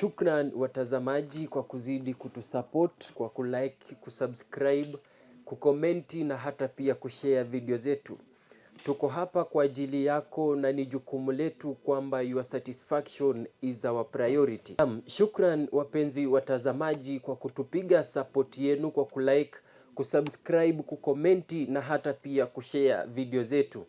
Shukran watazamaji kwa kuzidi kutusupport, kwa kulike, kusubscribe, kukomenti na hata pia kushare video zetu. Tuko hapa kwa ajili yako na ni jukumu letu kwamba your satisfaction is our priority. Shukran wapenzi watazamaji kwa kutupiga support yenu kwa kulike, kusubscribe, kukomenti na hata pia kushare video zetu.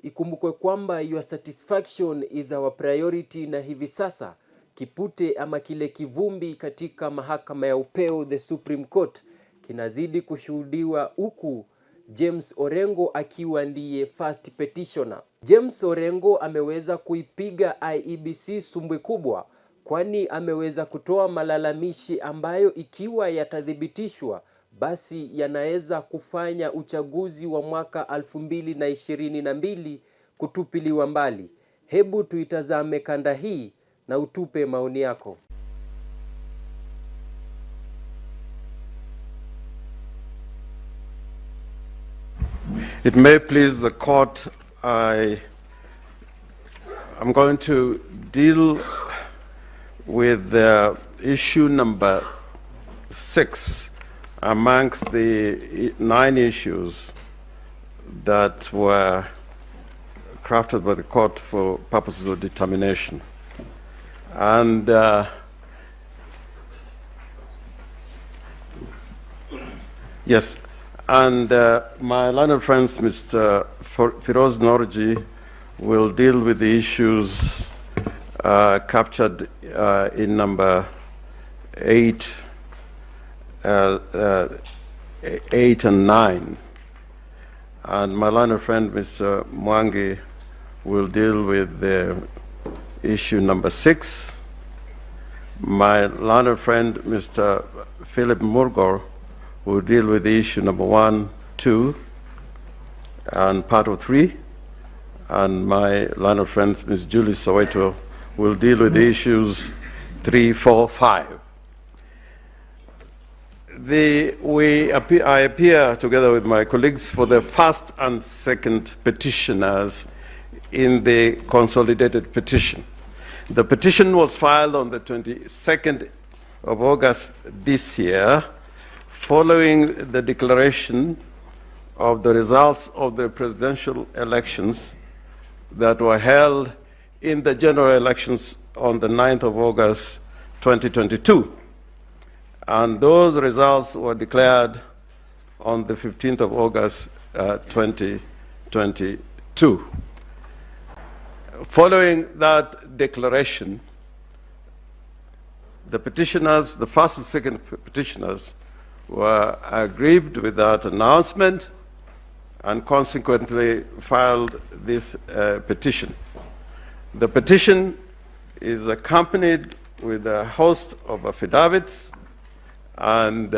Ikumbukwe kwamba your satisfaction is our priority, na hivi sasa kipute ama kile kivumbi katika mahakama ya upeo the Supreme Court kinazidi kushuhudiwa, huku James Orengo akiwa ndiye first petitioner. James Orengo ameweza kuipiga IEBC sumbwe kubwa, kwani ameweza kutoa malalamishi ambayo ikiwa yatathibitishwa basi yanaweza kufanya uchaguzi wa mwaka 2022 kutupiliwa mbali. Hebu tuitazame kanda hii na utupe maoni yako. It may please the court, I'm going to deal with the issue number 6 amongst the 9 issues that were crafted by the court for purposes of determination. And yes, and my learned friends, Mr. Firoz Norji, will deal with the issues captured in number 8 and 9. And my learned friend, Mr. Mwangi, will deal with the issue number 6. My learned friend, Mr. Philip Murgor, will deal with the issue number 1, 2, and part of 3. And my learned friend, Ms. Julie Soweto, will deal with the issues 3, 4, 5. I appear together with my colleagues for the first and second petitioners in the consolidated petition. The petition was filed on the 22nd of August this year, following the declaration of the results of the presidential elections that were held in the general elections on the 9th of August 2022. And those results were declared on the 15th of August 2022. Following that declaration, the petitioners, the first and second petitioners, were aggrieved with that announcement and consequently filed this petition. The petition is accompanied with a host of affidavits, and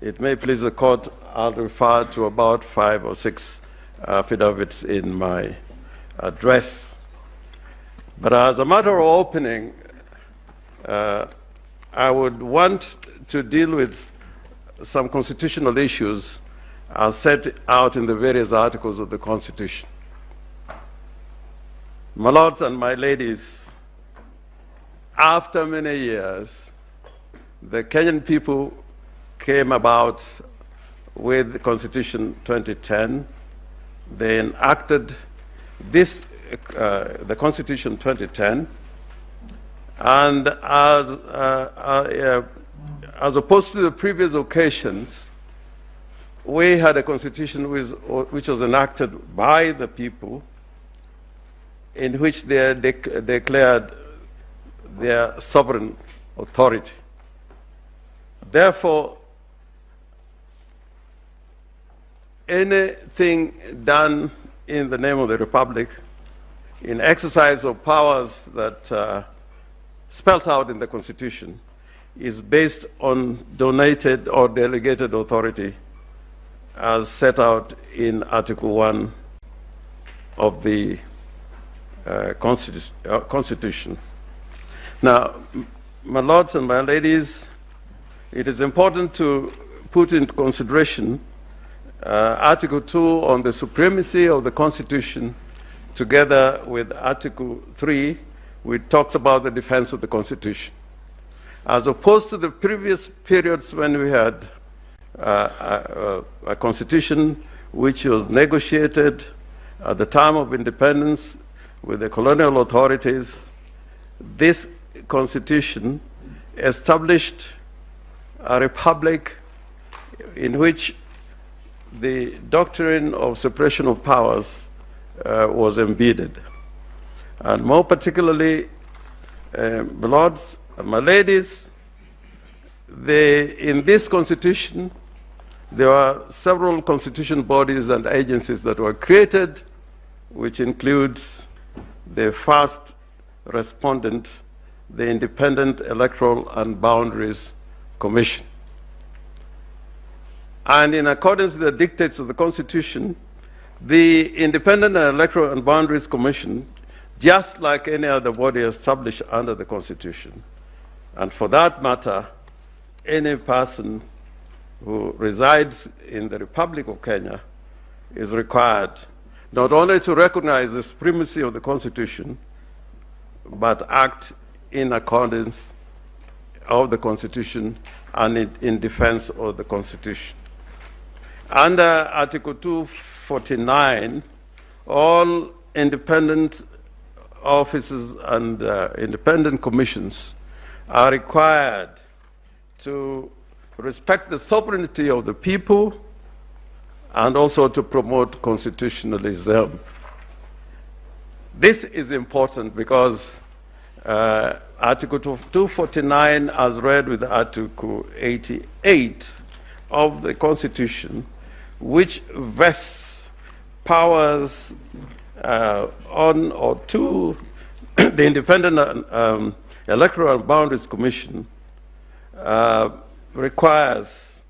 it may please the court, I'll refer to about 5 or 6 affidavits in my address. But as a matter of opening, I would want to deal with some constitutional issues as set out in the various articles of the Constitution. My lords and my ladies, after many years, the Kenyan people came about with the Constitution 2010. They enacted this, the Constitution 2010, and as opposed to the previous occasions, we had a constitution which was enacted by the people, in which they declared their sovereign authority. Therefore, anything done in the name of the Republic, in exercise of powers that spelt out in the Constitution, is based on donated or delegated authority as set out in Article 1 of the Constitution. Now, my lords and my ladies, it is important to put into consideration Article 2 on the supremacy of the Constitution, together with Article 3 which talks about the defense of the Constitution. As opposed to the previous periods when we had a Constitution which was negotiated at the time of independence with the colonial authorities, this Constitution established a republic in which the doctrine of separation of powers was embedded. And more particularly, my lords and my ladies, in this Constitution, there are several constitution bodies and agencies that were created, which includes the first respondent, the Independent Electoral and Boundaries Commission. And in accordance with the dictates of the Constitution, the Independent Electoral and Boundaries Commission, just like any other body established under the Constitution, and for that matter, any person who resides in the Republic of Kenya is required not only to recognize the supremacy of the Constitution, but act in accordance of the Constitution and in defense of the Constitution. Under Article 249, all independent offices and independent commissions are required to respect the sovereignty of the people and also to promote constitutionalism. This is important because Article 249, as read with Article 88 of the Constitution, which vests powers on or to the Independent Electoral and Boundaries Commission, requires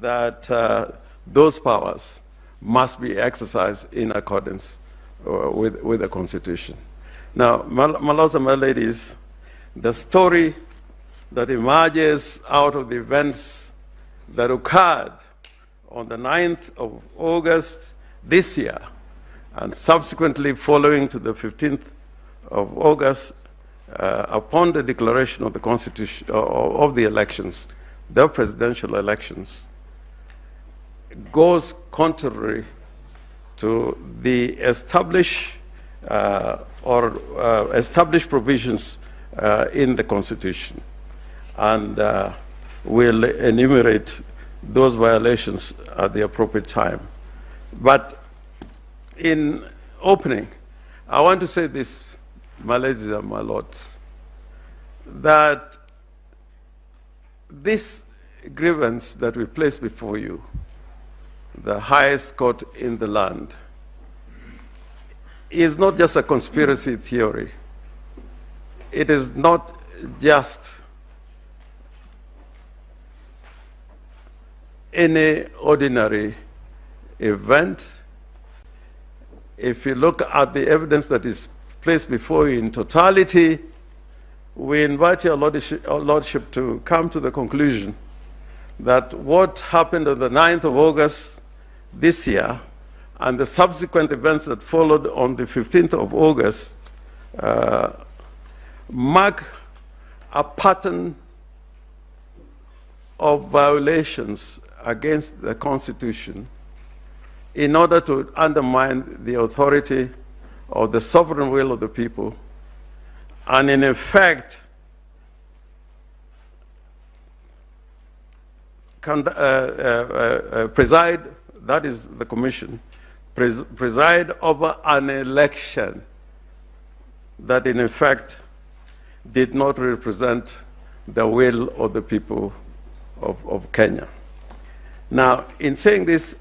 that those powers must be exercised in accordance with the Constitution. Now, my lords and my ladies, the story that emerges out of the events that occurred on the 9th of August this year, and subsequently following to the 15th of August, upon the declaration of the Constitution, of the elections, the presidential elections, goes contrary to the established provisions in the Constitution, and will enumerate those violations at the appropriate time. But in opening, I want to say this, my ladies and my lords, that this grievance that we place before you, the highest court in the land, is not just a conspiracy theory. It is not just any ordinary event. If you look at the evidence that is placed before you in totality, we invite your lordship to come to the conclusion that what happened on the 9th of August this year and the subsequent events that followed on the 15th of August mark a pattern of violations against the Constitution in order to undermine the authority of the sovereign will of the people, and in effect preside, that is the commission, preside over an election that in effect did not represent the will of the people of Kenya. Now, in saying this,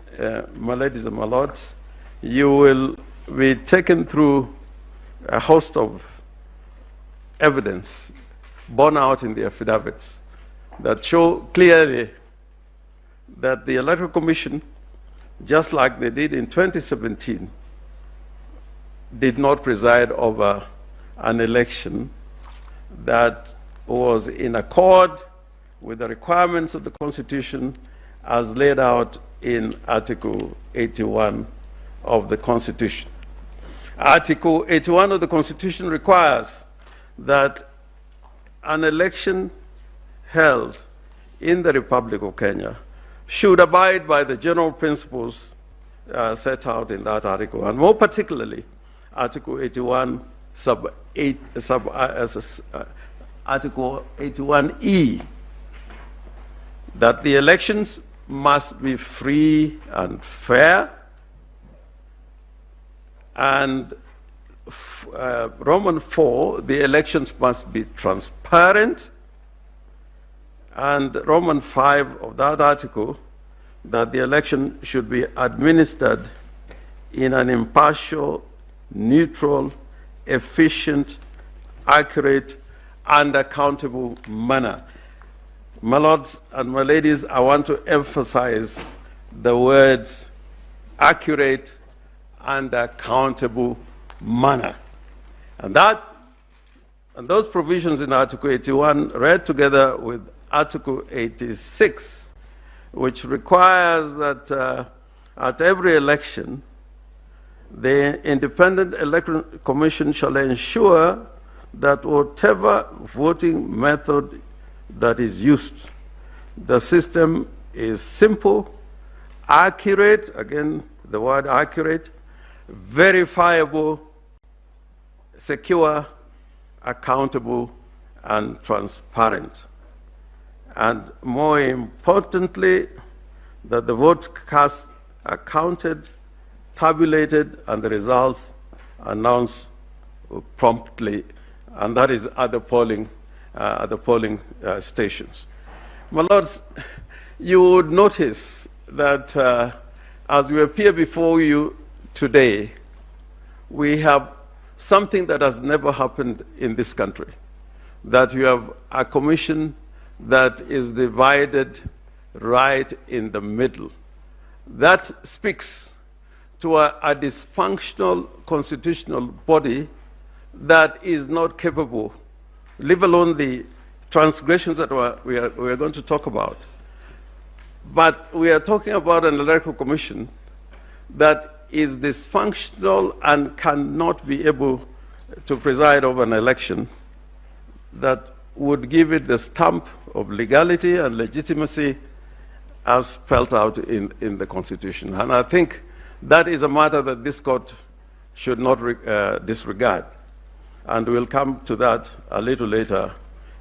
my ladies and my lords, you will be taken through a host of evidence borne out in the affidavits that show clearly that the Electoral Commission, just like they did in 2017, did not preside over an election that was in accord with the requirements of the Constitution as laid out in Article 81 of the Constitution. Article 81 of the Constitution requires that an election held in the Republic of Kenya should abide by the general principles set out in that article, and more particularly, Article 81, Article 81E, that the elections must be free and fair, and Roman 4, the elections must be transparent, and Roman 5 of that article, that the election should be administered in an impartial, neutral, efficient, accurate, and accountable manner. My lords and my ladies, I want to emphasize the words accurate and accountable manner. And those provisions in Article 81 read together with Article 86, which requires that at every election, the Independent Electoral Commission shall ensure that whatever voting method that is used, the system is simple, accurate, again, the word accurate, verifiable, secure, accountable, and transparent. And more importantly, that the votes cast are counted, tabulated, and the results announced promptly, and that is at the polling stations. My lords, you would notice that as we appear before you today, we have something that has never happened in this country, that you have a commission that is divided right in the middle. That speaks to a dysfunctional constitutional body that is not capable, leave alone the transgressions that we are going to talk about. But we are talking about an electoral commission that is dysfunctional and cannot be able to preside over an election that would give it the stamp of legality and legitimacy as spelled out in the Constitution. And I think that is a matter that this court should not disregard. And we'll come to that a little later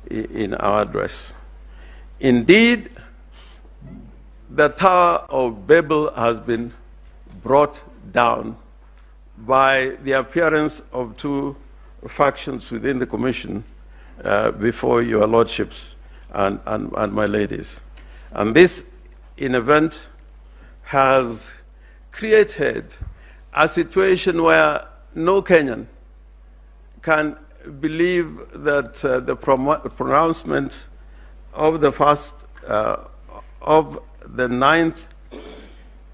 in our address. Indeed, the Tower of Babel has been brought down by the appearance of two factions within the Commission before your lordships and my ladies. And this, in event, has created a situation where no Kenyan can believe that the pronouncement of the first, of the ninth,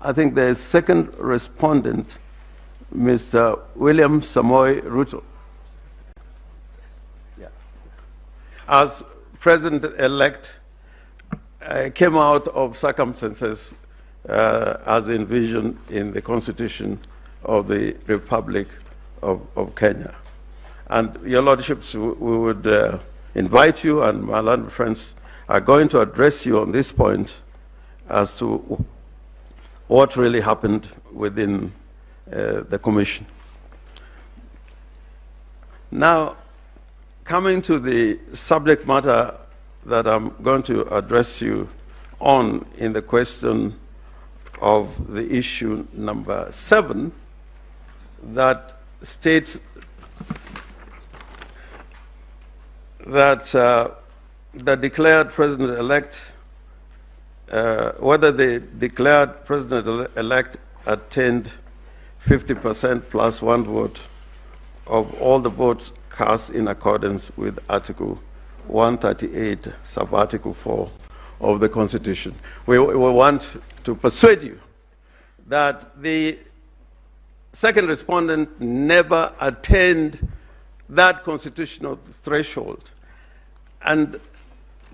I think the second respondent, Mr. William Samoei Ruto, as president-elect, came out of circumstances as envisioned in the Constitution of the Republic of Kenya. And your lordships, we would invite you, and my learned friends are going to address you on this point as to what really happened within the Commission. Now, coming to the subject matter that I'm going to address you on in the question of the issue number 7, that states that the declared president-elect, whether the declared president-elect attained 50% plus 1 vote of all the votes cast in accordance with Article 138, sub-Article 4 of the Constitution. We want to persuade you that the second respondent never attained that constitutional threshold. And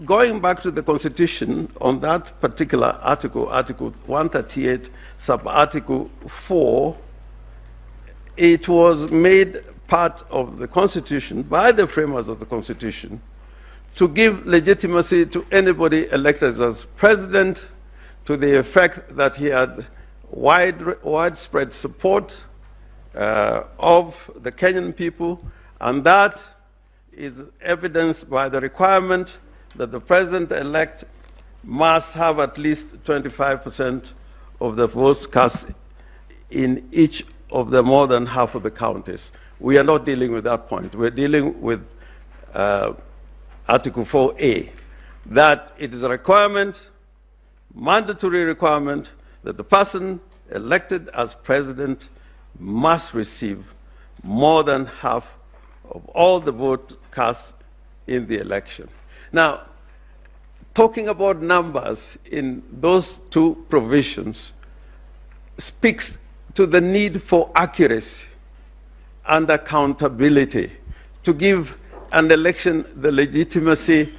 going back to the Constitution, on that particular article, Article 138, sub-Article 4, it was made part of the Constitution by the framers of the Constitution to give legitimacy to anybody elected as president, to the effect that he had widespread support of the Kenyan people, and that is evidenced by the requirement that the president-elect must have at least 25% of the votes cast in each of the more than half of the counties. We are not dealing with that point. We're dealing with Article 4A, that it is a requirement, mandatory requirement, that the person elected as president must receive more than half of all the votes cast in the election. Now, talking about numbers in those two provisions speaks to the need for accuracy and accountability to give an election the legitimacy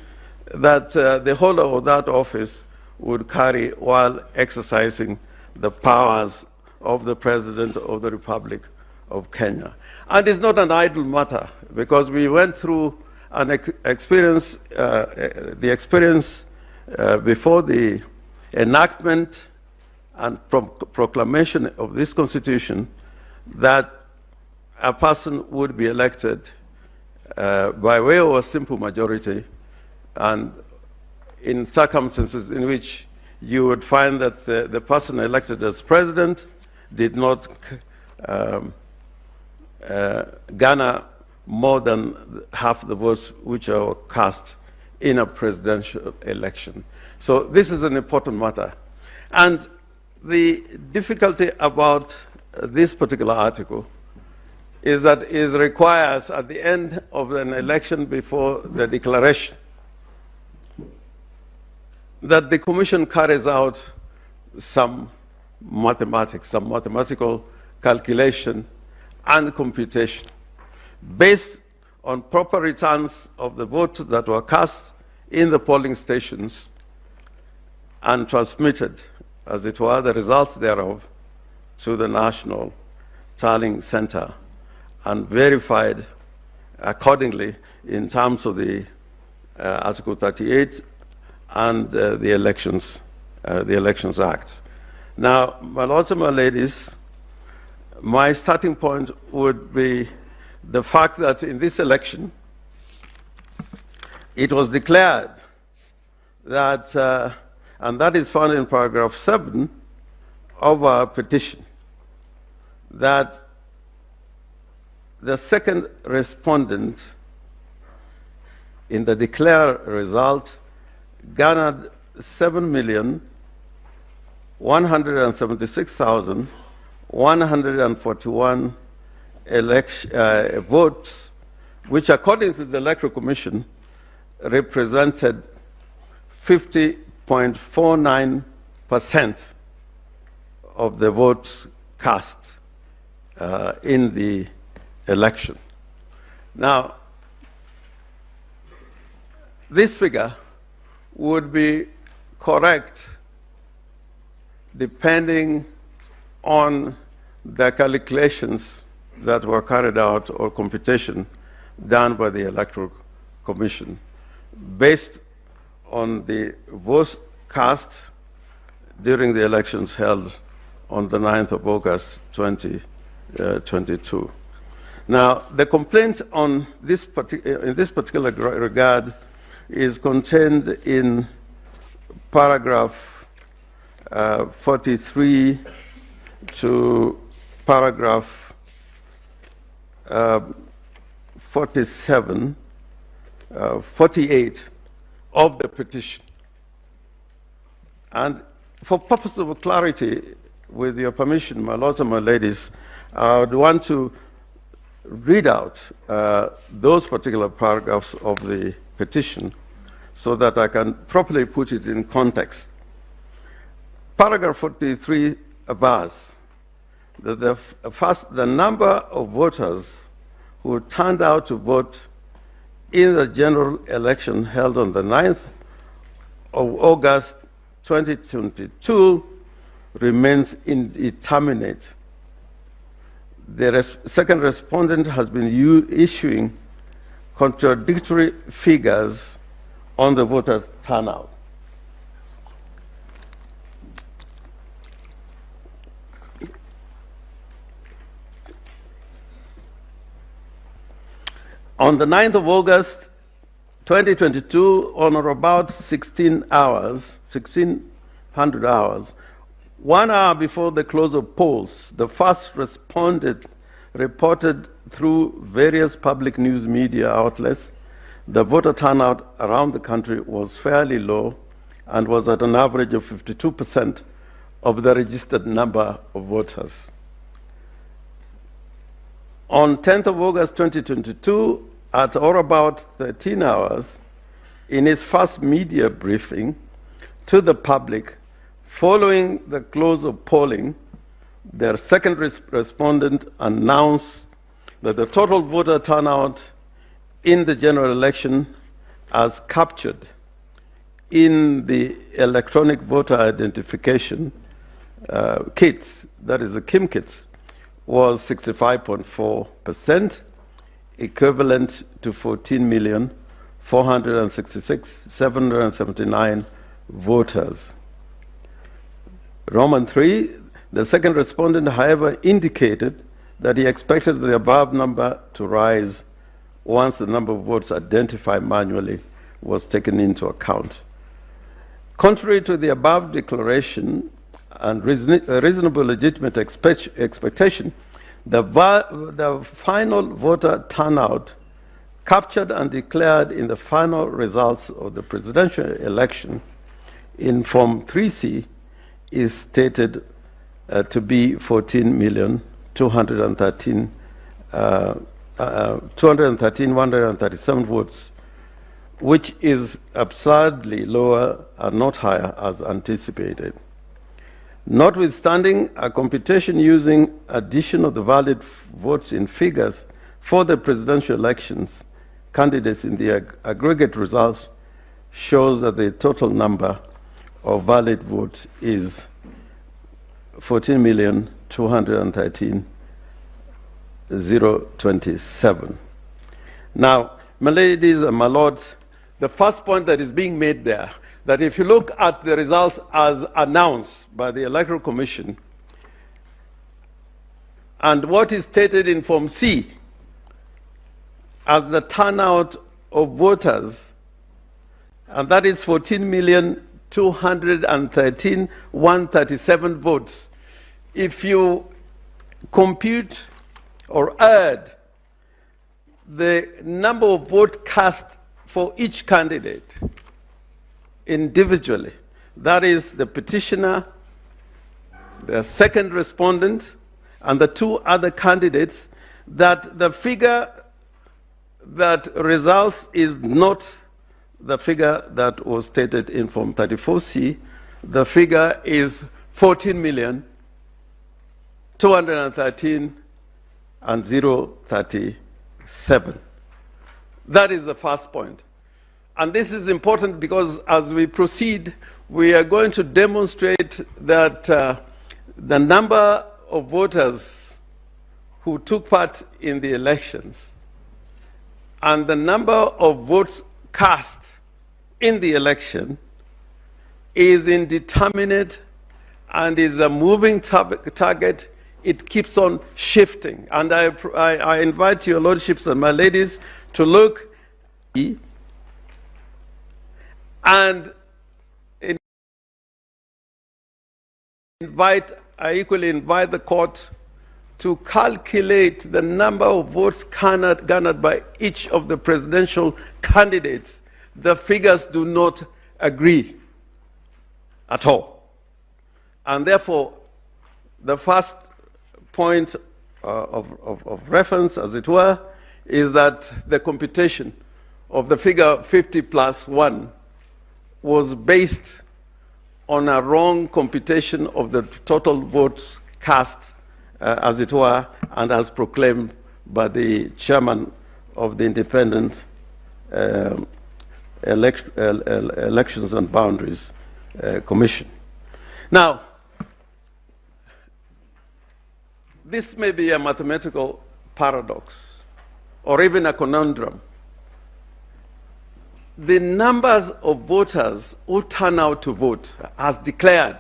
that the holder of that office would carry while exercising the powers of the President of the Republic of Kenya. And it's not an idle matter, because we went through an experience, before the enactment and proclamation of this Constitution, that a person would be elected by way of a simple majority, and in circumstances in which you would find that the person elected as president did not garner more than half the votes which are cast in a presidential election. So this is an important matter. And the difficulty about this particular article is that it requires, at the end of an election before the declaration, that the Commission carries out some mathematics, some mathematical calculation and computation based on proper returns of the votes that were cast in the polling stations and transmitted, as it were, the results thereof to the National Tallying Center and verified accordingly in terms of the Article 38 and the Elections Act. Now, my lords and my ladies, my starting point would be the fact that in this election, it was declared that, and that is found in paragraph 7 of our petition, that the second respondent in the declared result garnered 7,176,141 votes, which according to the Electoral Commission represented 50.49% of the votes cast in the election. Now, this figure would be correct depending on the calculations that were carried out or computation done by the Electoral Commission based on the votes cast during the elections held on the 9th of August 2022. Now, the complaint on this in this particular regard is contained in paragraph 43 to paragraph 48 of the petition. And for purpose of clarity, with your permission, my lords and my ladies, I would want to read out those particular paragraphs of the petition so that I can properly put it in context. Paragraph 43 bars that the number of voters who turned out to vote in the general election held on the 9th of August 2022 remains indeterminate. The second respondent has been issuing contradictory figures on the voter turnout. On the 9th of August, 2022, on or about 1600 hours, 1 hour before the close of polls, the first respondent reported through various public news media outlets the voter turnout around the country was fairly low and was at an average of 52% of the registered number of voters. On 10th of August 2022, at or about 13 hours, in his first media briefing to the public following the close of polling, their second respondent announced that the total voter turnout in the general election as captured in the electronic voter identification kits, that is the KIM kits, was 65.4%, equivalent to 14,466,779 voters. Roman 3, the second respondent, however, indicated that he expected the above number to rise once the number of votes identified manually was taken into account. Contrary to the above declaration and reasonable legitimate expectation, the final voter turnout captured and declared in the final results of the presidential election in Form 3C is stated to be 14,213,137 votes, which is absurdly lower and not higher as anticipated. Notwithstanding a computation using addition of the valid votes in figures for the presidential elections, candidates in the aggregate results shows that the total number of valid votes is 14,213,027. Now, my ladies and my lords, the first point that is being made there, that if you look at the results as announced by the Electoral Commission and what is stated in Form C as the turnout of voters, and that is 14,213,137 votes. If you compute or add the number of votes cast for each candidate individually, that is the petitioner, the second respondent, and the two other candidates, that the figure that results is not the figure that was stated in Form 34C. The figure is 14,213,037. That is the first point. And this is important because as we proceed, we are going to demonstrate that the number of voters who took part in the elections and the number of votes cast in the election is indeterminate and is a moving target. It keeps on shifting. And I invite your lordships and my ladies to look and I equally invite the court to calculate the number of votes garnered by each of the presidential candidates. The figures do not agree at all. And therefore, the first point of reference, as it were, is that the computation of the figure 50 plus 1 was based on a wrong computation of the total votes cast, as it were, and as proclaimed by the chairman of the Independent Elections and Boundaries Commission. Now, this may be a mathematical paradox or even a conundrum. The numbers of voters who turn out to vote as declared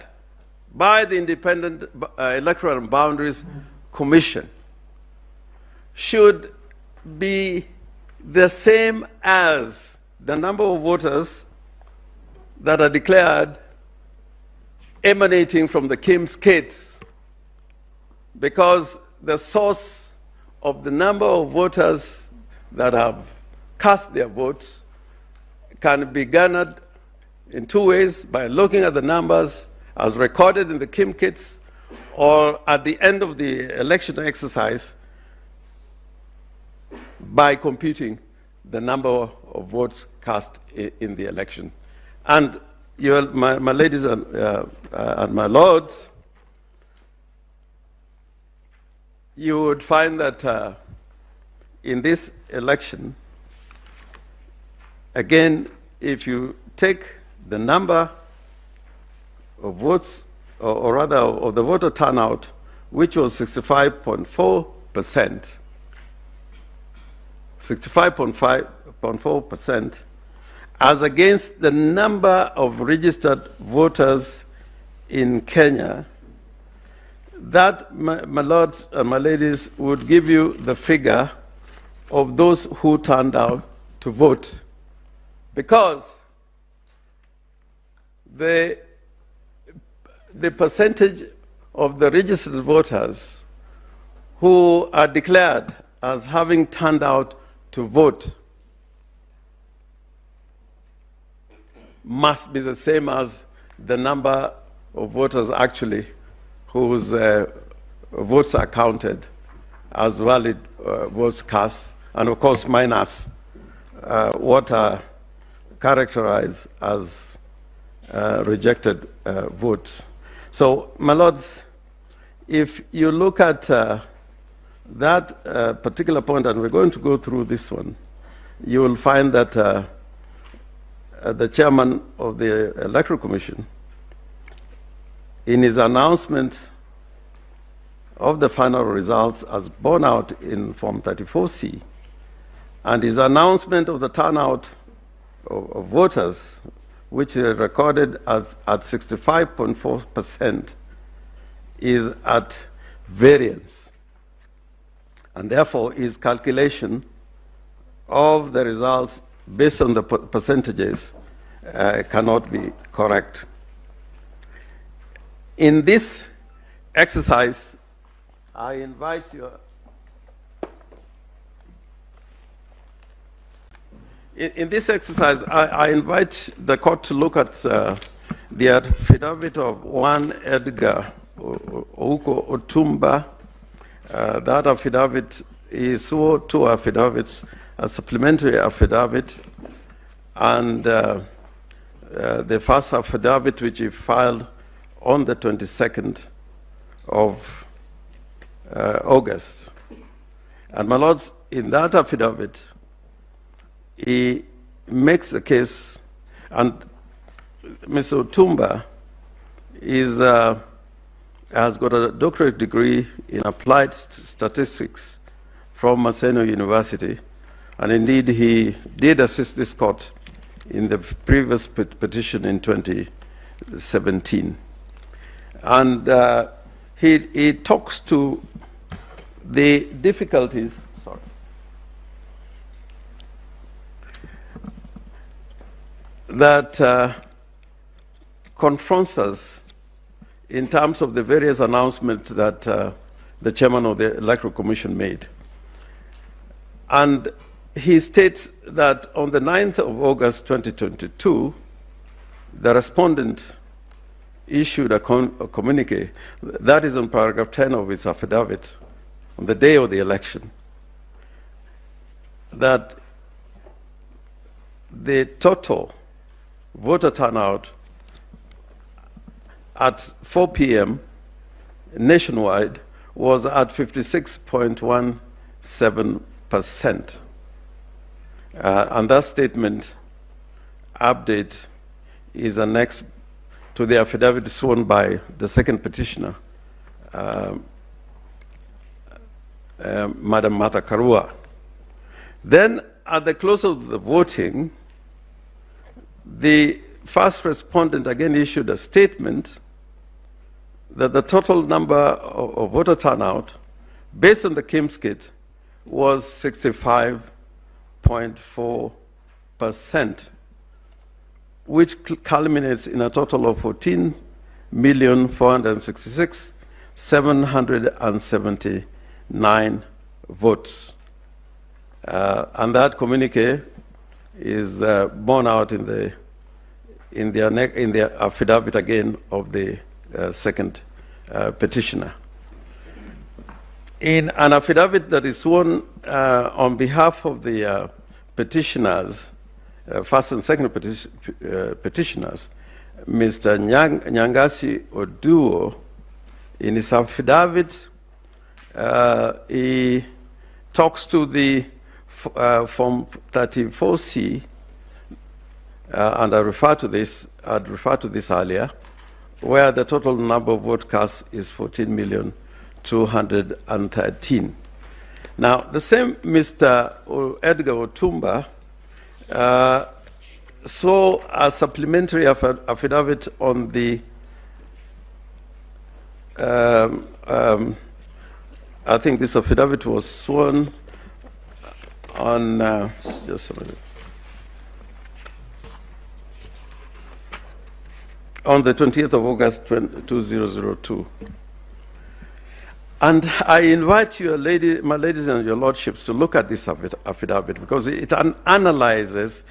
by the Independent Electoral and Boundaries Commission should be the same as the number of voters that are declared emanating from the Kim's kids, because the source of the number of voters that have cast their votes can be garnered in two ways: by looking at the numbers as recorded in the Kim kits, or at the end of the election exercise by computing the number of votes cast in the election. And my ladies and my lords, you would find that in this election, again, if you take the number of votes, or rather of the voter turnout, which was 65.4%, 65.4%, as against the number of registered voters in Kenya, that, my lords and my ladies, would give you the figure of those who turned out to vote. Because the percentage of the registered voters who are declared as having turned out to vote must be the same as the number of voters actually whose votes are counted as valid votes cast, and of course minus what are characterized as rejected votes. So, my lords, if you look at that particular point, and we're going to go through this one, you will find that the chairman of the Electoral Commission, in his announcement of the final results as borne out in Form 34C, and his announcement of the turnout of voters, which is recorded as at 65.4%, is at variance. And therefore, his calculation of the results based on the percentages cannot be correct. In this exercise, I invite you. In this exercise, I invite the court to look at the affidavit of one Edgar Ouko Otumba. That affidavit is two affidavits, a supplementary affidavit, and the first affidavit, which he filed on the 22nd of August. And my lords, in that affidavit, he makes a case, and Mr. Otumba has got a doctorate degree in applied statistics from Maseno University, and indeed he did assist this court in the previous petition in 2017. And he talks to the difficulties, that confronts us in terms of the various announcements that the chairman of the Electoral Commission made. And he states that on the 9th of August 2022, the respondent issued a communique, that is on paragraph 10 of his affidavit, on the day of the election, that the total voter turnout at 4 p.m. nationwide was at 56.17%. And that statement update is annexed to the affidavit sworn by the second petitioner, Madam Martha Karua. Then, at the close of the voting, the first respondent again issued a statement that the total number of voter turnout, based on the KIMS kit, was 65.4%, which culminates in a total of 14,466,779 votes. And that communique is borne out in the affidavit again of the second petitioner. In an affidavit that is sworn on behalf of the petitioners, first and second petitioners, Mr. Nyangasi Oduo, in his affidavit, he talks to the Form 34C, and I'd refer to this earlier, where the total number of vote cast is 14,213,000. Now, the same Mr. Edgar Otumba saw a supplementary affidavit on the I think this affidavit was sworn on just a minute. On the 20th of August 2002. And I invite you, my ladies and your lordships, to look at this affidavit, because it analyzes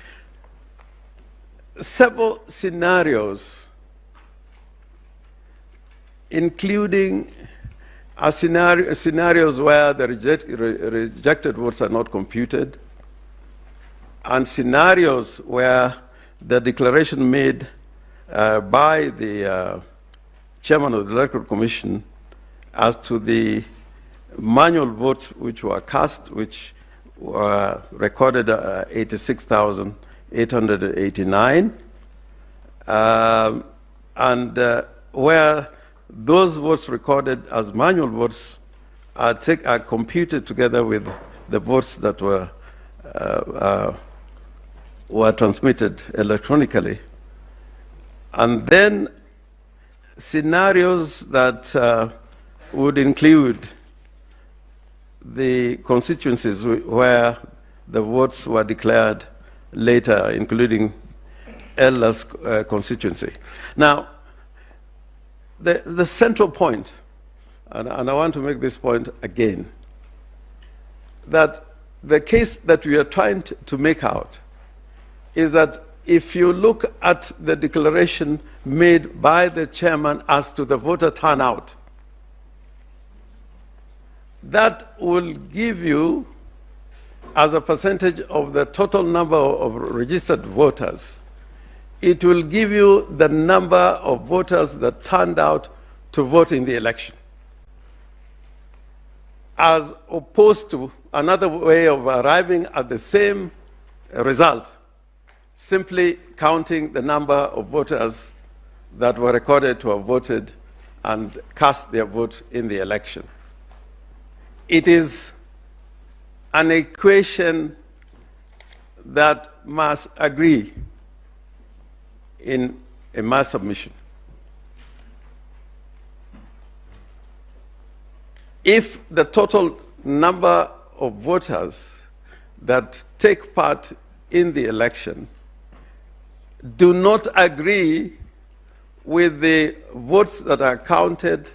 several scenarios, including scenarios where the rejected votes are not computed, and scenarios where the declaration made by the chairman of the Electoral Commission as to the manual votes which were cast, which were recorded 86,889, and where those votes recorded as manual votes are computed together with the votes that were transmitted electronically. And then scenarios that would include the constituencies where the votes were declared later, including Ella's constituency. Now, the central point, and I want to make this point again, that the case that we are trying to make out is that if you look at the declaration made by the chairman as to the voter turnout, that will give you, as a percentage of the total number of registered voters, it will give you the number of voters that turned out to vote in the election, as opposed to another way of arriving at the same result, simply counting the number of voters that were recorded to have voted and cast their vote in the election. It is an equation that must agree in a mass submission. If the total number of voters that take part in the election do not agree with the votes that are counted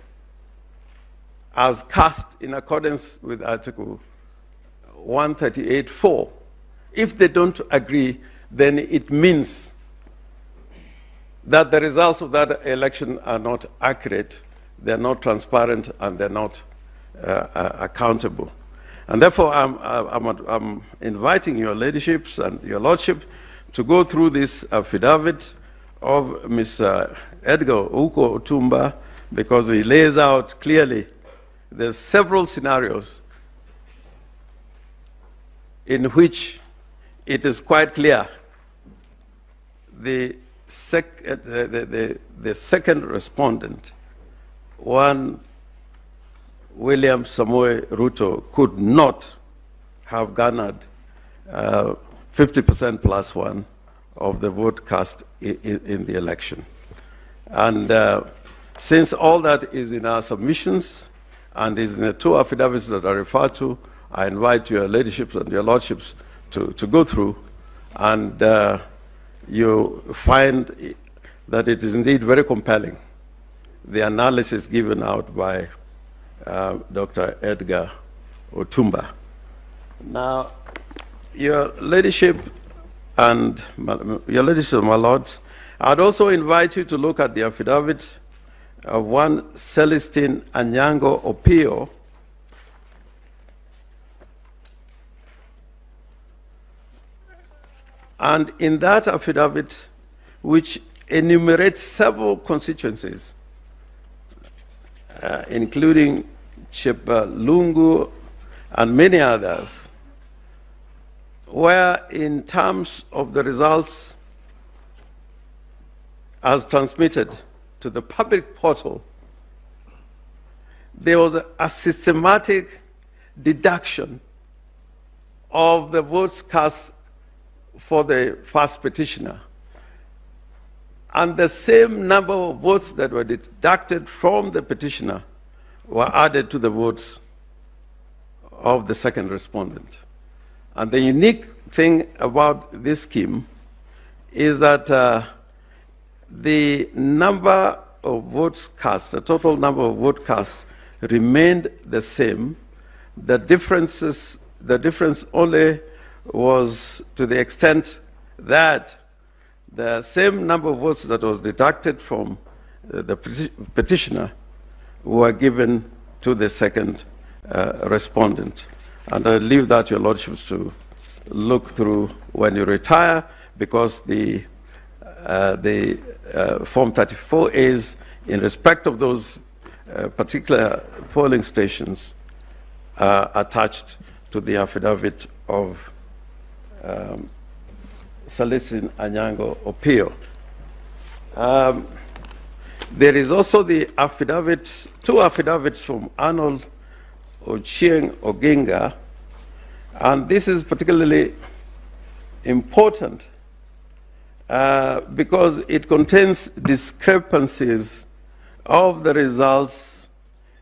as cast in accordance with Article 138(4), if they don't agree, then it means that the results of that election are not accurate, they're not transparent, and they're not accountable. And therefore, I'm inviting your ladyship and your lordship to go through this affidavit of Mr. Edgar Uko Otumba, because he lays out clearly there's several scenarios in which it is quite clear the second respondent, one William Samoei Ruto could not have garnered 50% plus one of the vote cast in the election. And since all that is in our submissions and is in the two affidavits that I refer to, I invite your ladyship and your lordships to go through, and you find that it is indeed very compelling, the analysis given out by Dr. Edgar Otumba. Now, your ladyship and my lords, I'd also invite you to look at the affidavit of one Celestine Anyango Opio, and in that affidavit, which enumerates several constituencies, including Chepalungu and many others, where in terms of the results as transmitted to the public portal, there was a systematic deduction of the votes cast for the first petitioner. And the same number of votes that were deducted from the petitioner were added to the votes of the second respondent. And the unique thing about this scheme is that the number of votes cast, the total number of votes cast, remained the same. The difference only was to the extent that the same number of votes that was deducted from the petitioner were given to the second respondent. And I leave that to your lordships to look through when you retire, because the Form 34 is in respect of those particular polling stations attached to the affidavit of Celestine Anyango Opio. There is also the affidavit, two affidavits from Arnold Ochieng Oginga, and this is particularly important because it contains discrepancies of the results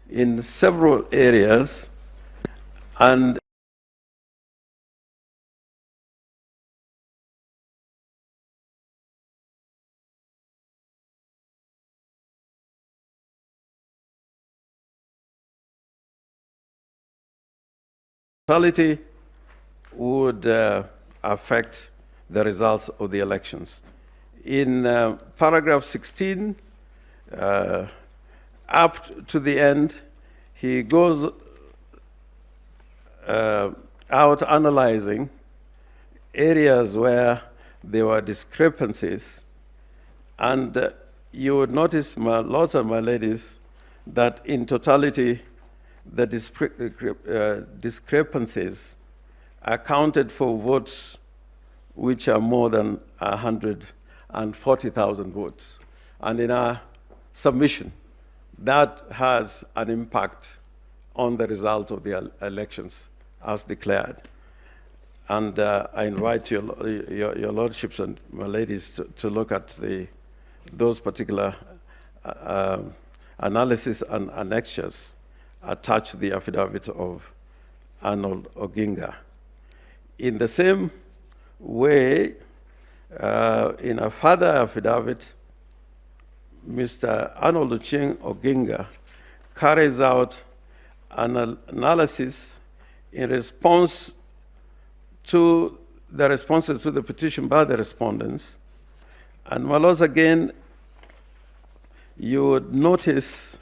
in several areas, and totality would affect the results of the elections. In paragraph 16, up to the end, he goes out analyzing areas where there were discrepancies, and you would notice, my lords and my ladies, that in totality, the discrepancies accounted for votes which are more than 140,000 votes. And in our submission, that has an impact on the result of the elections as declared. And I invite your lordships and my ladies to look at those particular analysis and annexures attached to the affidavit of Arnold Oginga. In the same way, in a further affidavit, Mr. Arnold Ochieng Oginga carries out an analysis in response to the responses to the petition by the respondents. And my lords, again, you would notice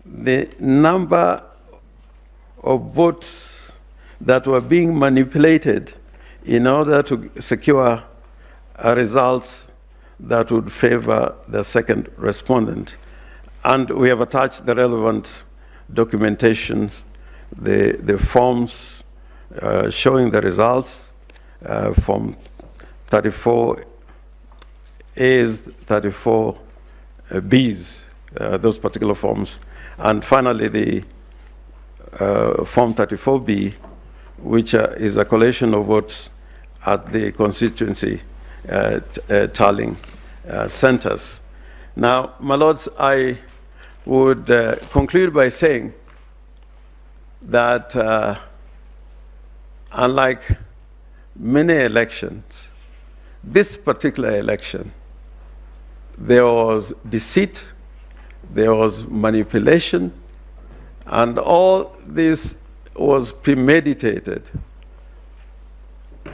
the number of votes that were being manipulated in order to secure a result that would favor the second respondent. And we have attached the relevant documentation, the forms showing the results, Form 34As, 34Bs, those particular forms. And finally, Form 34B, which is a collation of votes at the constituency tallying centers. Now, my lords, I would conclude by saying that unlike many elections, this particular election, there was deceit, there was manipulation, and all this was premeditated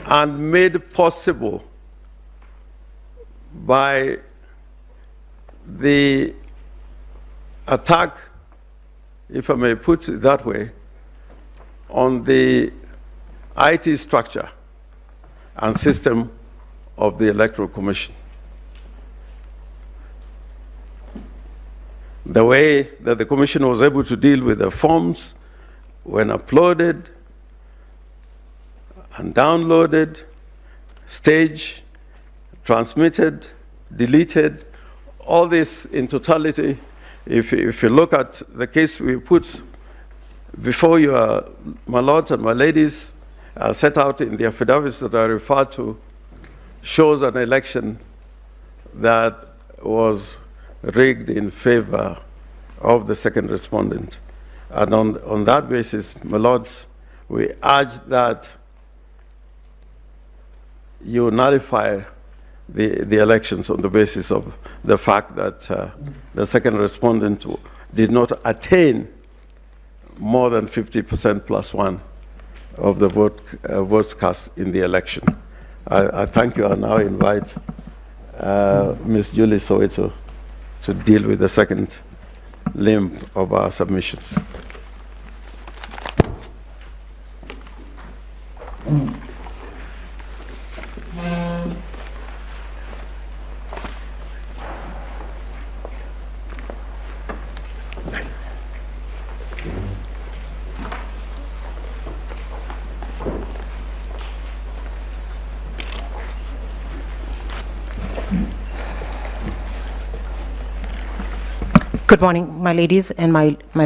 and made possible by the attack, if I may put it that way, on the IT structure and system of the Electoral Commission. The way that the Commission was able to deal with the forms when uploaded and downloaded, staged, transmitted, deleted, all this in totality, if you look at the case we put before you, my lords and my ladies, set out in the affidavits that I referred to, shows an election that was rigged in favor of the second respondent. And on that basis, my lords, we urge that you nullify the elections on the basis of the fact that the second respondent did not attain more than 50% plus one of the votes cast in the election. I thank you. I now invite Ms. Julie Soweto to deal with the second limb of our submissions. Good morning, my ladies and my